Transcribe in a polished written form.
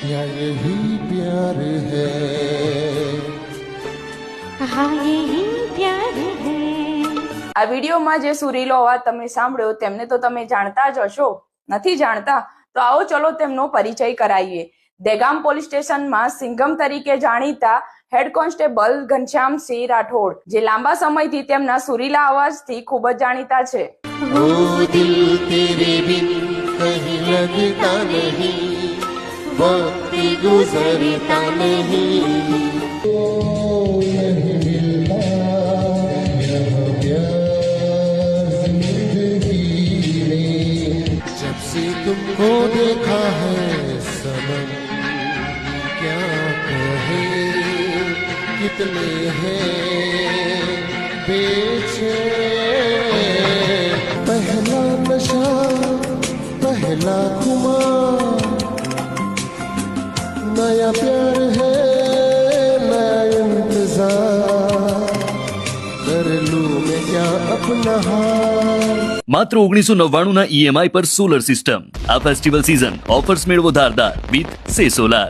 या यही प्यार है, हाँ यही प्यार है। આ વિડીયોમાં જે સુરીલો અવાજ તમે સાંભળ્યો તેમને તો તમે જાણતા જ હશો, નથી જાણતા તો આવો ચલો તેમનો પરિચય કરાવીએ। દહેગામ પોલીસ સ્ટેશનમાં સિંઘમ તરીકે જાણીતા હેડ કોન્સ્ટેબલ ઘનશ્યામસિંહ રાઠોડ, જે લાંબા સમયથી તેમના સુરીલા અવાજથી ખૂબ જ જાણીતા છે। ओ दिल तेरे बिन कहीं लगता नहीं, वक्त गुजरता नहीं, नहीं मिलता यह प्यार जिंदगी में। जब से तुमको देखा है सनम, क्या कहे कितने हैं बेचैन। पहला नशा पहला खुमार, नया प्यार है नया इंतजार, कर लूं मैं क्या अपना हार। मात्र 1999 ના EMI પર સોલર સિસ્ટમ। આ ફેસ્ટિવલ સીઝન ઓફર્સ મેળવો ધારદાર વિથ સે સોલાર।